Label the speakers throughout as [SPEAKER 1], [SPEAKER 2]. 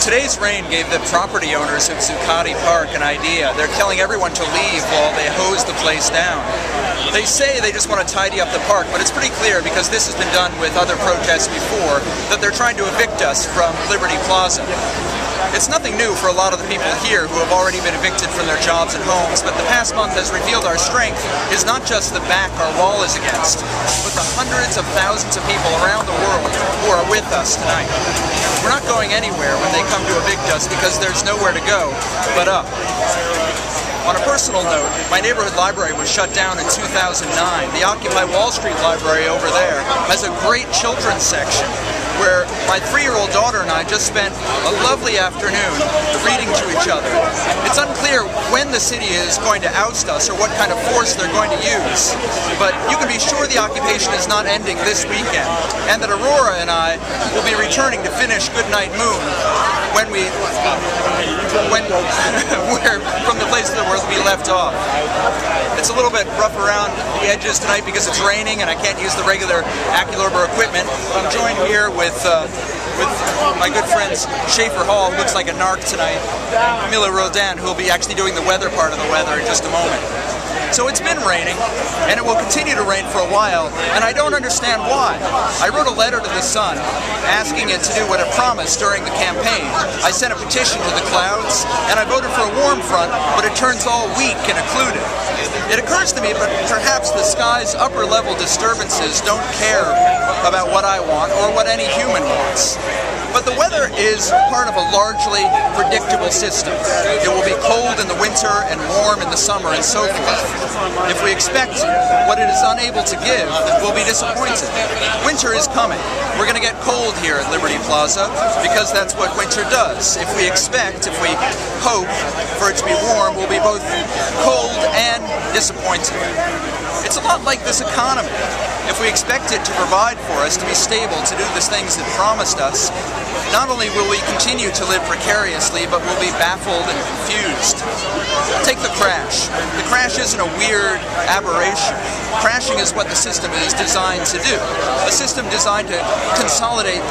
[SPEAKER 1] Today's rain gave the property owners of Zuccotti Park an idea. They're telling everyone to leave while they hose the place down. They say they just want to tidy up the park, but it's pretty clear, because this has been done with other protests before, that they're trying to evict us from Liberty Plaza. It's nothing new for a lot of the people here who have already been evicted from their jobs and homes, but the past month has revealed our strength is not just the back our wall is against, but the hundreds of thousands of people around the world who are with us tonight. We're not going anywhere when they come to evict us, because there's nowhere to go but up. On a personal note, my neighborhood library was shut down in 2009. The Occupy Wall Street library over there has a great children's section where my 3-year-old daughter and I just spent a lovely afternoon reading to each other. It's unclear when the city is going to oust us or what kind of force they're going to use, but you can be sure the occupation is not ending this weekend, and that Aurora and I will be returning to finish Goodnight Moon when we're from the place that we left off. It's a little bit rough around the edges tonight because it's raining and I can't use the regular Acculorber equipment. I'm joined here with my good friends Schaefer Hall, who looks like a narc tonight, Mila Rodin, who will be actually doing the weather part of the weather in just a moment. So it's been raining, and it will continue to rain for a while, and I don't understand why. I wrote a letter to the Sun asking it to do what it promised during the campaign. I sent a petition to the clouds, and I voted for a warm front, but it turns all weak and occluded. It occurs to me that perhaps the sky's upper-level disturbances don't care about what I want or what any human wants. But the weather is part of a largely predictable system. It will be cold in the winter and warm in the summer and so forth. If we expect what it is unable to give, we'll be disappointed. Winter is coming. We're going to get cold here at Liberty Plaza because that's what winter does. If we hope for it to be warm, we'll be both cold and disappointed. It's a lot like this economy. If we expect it to provide for us, to be stable, to do the things it promised us, not only will we continue to live precariously, but we'll be baffled and confused. Take the crash. The crash isn't a weird aberration. Crashing is what the system is designed to do. A system designed to consolidate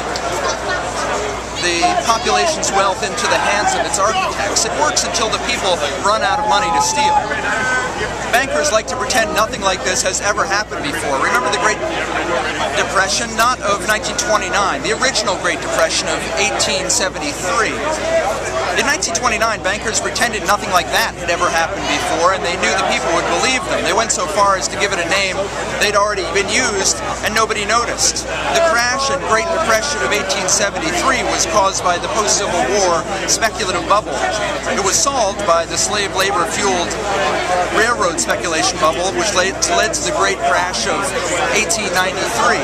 [SPEAKER 1] the population's wealth into the hands of its architects. It works until the people run out of money to steal. Bankers like to pretend nothing like this has ever happened before. Remember the Great Depression? Not of 1929, the original Great Depression of 1873. In 1929, bankers pretended nothing like that had ever happened before, and they knew the people would believe them. They went so far as to give it a name they'd already been used, and nobody noticed. The crash and Great Depression of 1873 was caused by the post-Civil War speculative bubble. It was solved by the slave labor-fueled railroad speculation bubble, which led to the great crash of 1893.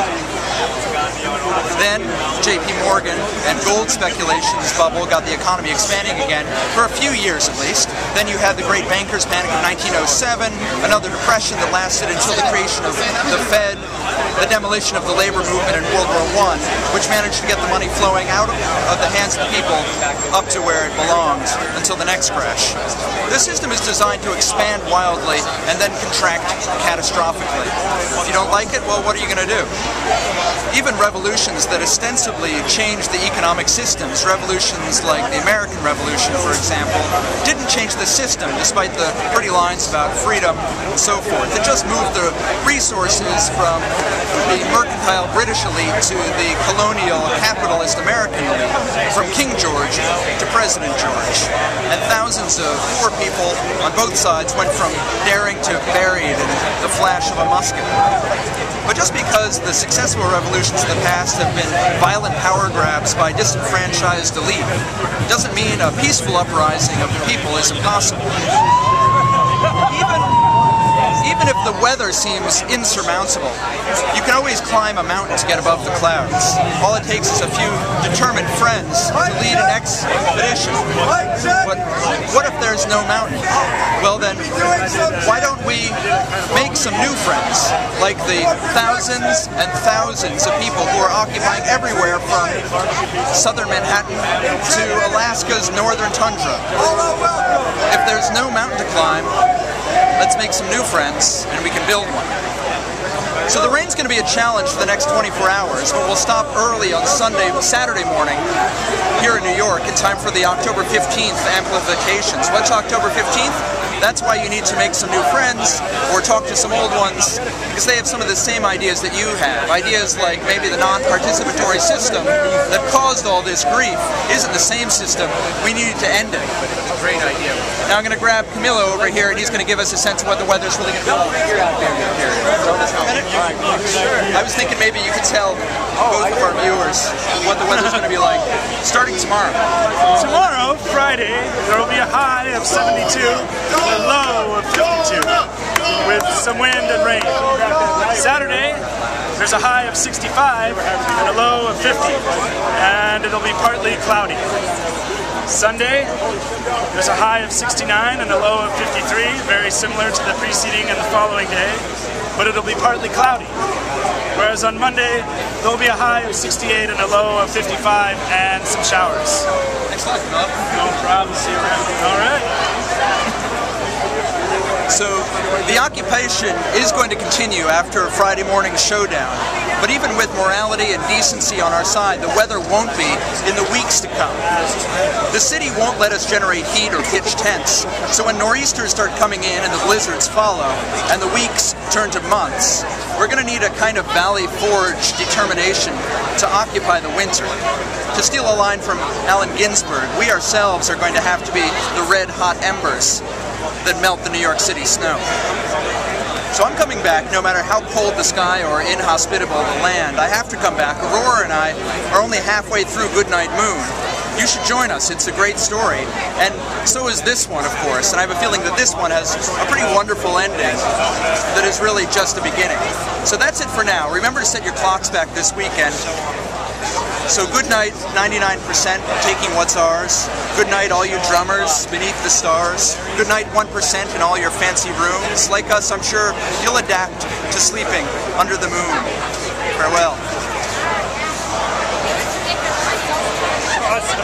[SPEAKER 1] Then J.P. Morgan and gold speculations bubble got the economy expanding again for a few years at least. Then you had the great bankers panic of 1907, another depression that lasted until the creation of the Fed, the demolition of the labor movement in World War I, which managed to get the money flowing out of the hands of the people up to where it belonged until the next crash. The system is designed to expand wildly and then contract catastrophically. If you don't like it, well, what are you going to do? Even revolutions that ostensibly change the economic systems, revolutions like the American Revolution, for example, didn't change the system despite the pretty lines about freedom and so forth. It just moved the resources from the mercantile British elite to the colonial capitalist American elite, from King George to President George. And thousands of poor people on both sides went from daring to buried in the flash of a musket. But just because the successful revolutions of the past have been violent power grabs by disenfranchised elite, doesn't mean a peaceful uprising of the people is impossible. Even if the weather seems insurmountable, you can always climb a mountain to get above the clouds. All it takes is a few determined friends to lead an expedition. But what if there's no mountain? Well then, why don't we make some new friends, like the thousands and thousands of people who are occupying everywhere from southern Manhattan to Alaska's northern tundra. If there's no mountain to climb, let's make some new friends and we can build one. So the rain's going to be a challenge for the next 24 hours, but we'll stop early on Saturday morning here in New York in time for the October 15th amplifications. What's October 15th? That's why you need to make some new friends or talk to some old ones, because they have some of the same ideas that you have. Ideas like maybe the non-participatory system that caused all this grief isn't the same system. We need to end it. Great idea. Now I'm going to grab Camilo over here, and he's going to give us a sense of what the weather's really going to be like. I was thinking maybe you could tell both of our viewers what the weather's going to be like starting tomorrow.
[SPEAKER 2] Tomorrow, Friday, there will be a high of 72 and a low of 52 with some wind and rain. Saturday, there's a high of 65 and a low of 50, and it'll be partly cloudy. Sunday, there's a high of 69 and a low of 53, very similar to the preceding and the following day, but it'll be partly cloudy. Whereas on Monday, there'll be a high of 68 and a low of 55 and some showers.
[SPEAKER 1] Thanks a lot, Camilo.
[SPEAKER 2] No problem. See you around. All right.
[SPEAKER 1] So the occupation is going to continue after Friday morning's showdown, but even with morality and decency on our side, the weather won't be in the weeks to come. The city won't let us generate heat or pitch tents, so when nor'easters start coming in and the blizzards follow, and the weeks turn to months, we're going to need a kind of Valley Forge determination to occupy the winter. To steal a line from Allen Ginsberg, we ourselves are going to have to be the red-hot embers that melt the New York City snow. So I'm coming back no matter how cold the sky or inhospitable the land. I have to come back. Aurora and I are only halfway through Goodnight Moon. You should join us. It's a great story. And so is this one, of course. And I have a feeling that this one has a pretty wonderful ending that is really just a beginning. So that's it for now. Remember to set your clocks back this weekend. So good night, 99%, taking what's ours. Good night, all you drummers beneath the stars. Good night, 1% in all your fancy rooms. Like us, I'm sure you'll adapt to sleeping under the moon. Farewell. Awesome.